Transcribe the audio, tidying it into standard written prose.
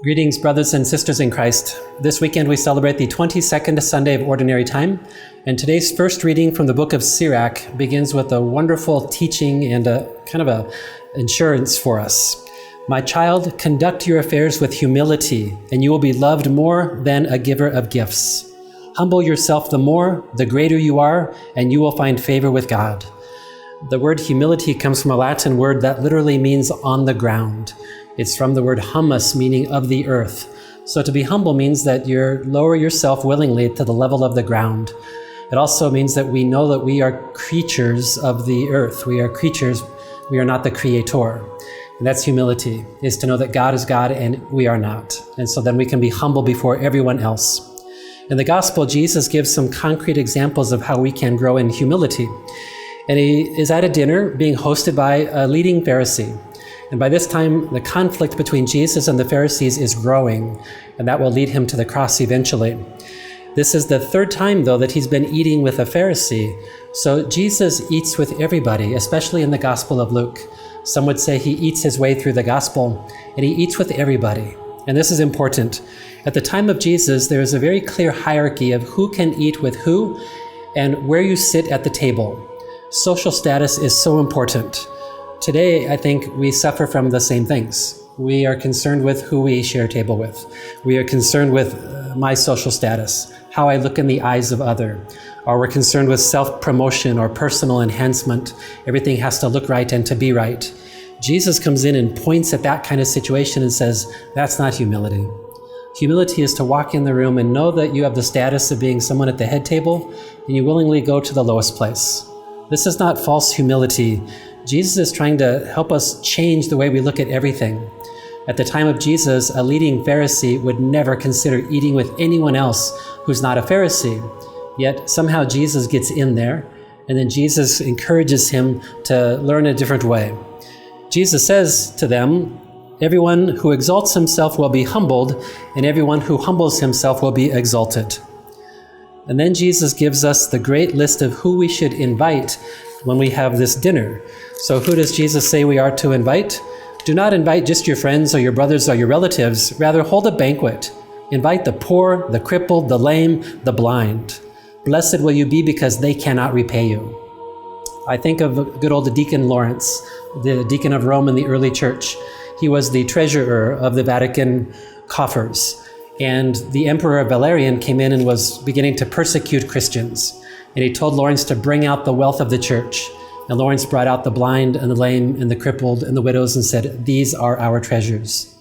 Greetings, brothers and sisters in Christ. This weekend we celebrate the 22nd Sunday of Ordinary Time, and today's first reading from the book of Sirach begins with a wonderful teaching and a kind of a insurance for us. My child, conduct your affairs with humility, and you will be loved more than a giver of gifts. Humble yourself the more, the greater you are, and you will find favor with God. The word humility comes from a Latin word that literally means on the ground. It's from the word humus, meaning of the earth. So to be humble means that you lower yourself willingly to the level of the ground. It also means that we know that we are creatures of the earth. We are creatures, we are not the creator. And that's humility, is to know that God is God and we are not. And so then we can be humble before everyone else. In the gospel, Jesus gives some concrete examples of how we can grow in humility. And he is at a dinner being hosted by a leading Pharisee. And by this time, the conflict between Jesus and the Pharisees is growing, and that will lead him to the cross eventually. This is the third time, though, that he's been eating with a Pharisee. So Jesus eats with everybody, especially in the Gospel of Luke. Some would say he eats his way through the Gospel, and he eats with everybody. And this is important. At the time of Jesus, there is a very clear hierarchy of who can eat with who and where you sit at the table. Social status is so important. Today, I think we suffer from the same things. We are concerned with who we share a table with. We are concerned with my social status, how I look in the eyes of other. Or we're concerned with self-promotion or personal enhancement. Everything has to look right and to be right. Jesus comes in and points at that kind of situation and says, that's not humility. Humility is to walk in the room and know that you have the status of being someone at the head table, and you willingly go to the lowest place. This is not false humility. Jesus is trying to help us change the way we look at everything. At the time of Jesus, a leading Pharisee would never consider eating with anyone else who's not a Pharisee. Yet somehow Jesus gets in there, and then Jesus encourages him to learn a different way. Jesus says to them, everyone who exalts himself will be humbled, and everyone who humbles himself will be exalted. And then Jesus gives us the great list of who we should invite when we have this dinner. So who does Jesus say we are to invite? Do not invite just your friends or your brothers or your relatives. Rather, hold a banquet. Invite the poor, the crippled, the lame, the blind. Blessed will you be because they cannot repay you. I think of good old Deacon Lawrence, the deacon of Rome in the early church. He was the treasurer of the Vatican coffers. And the Emperor Valerian came in and was beginning to persecute Christians. And he told Lawrence to bring out the wealth of the church. And Lawrence brought out the blind and the lame and the crippled and the widows and said, these are our treasures.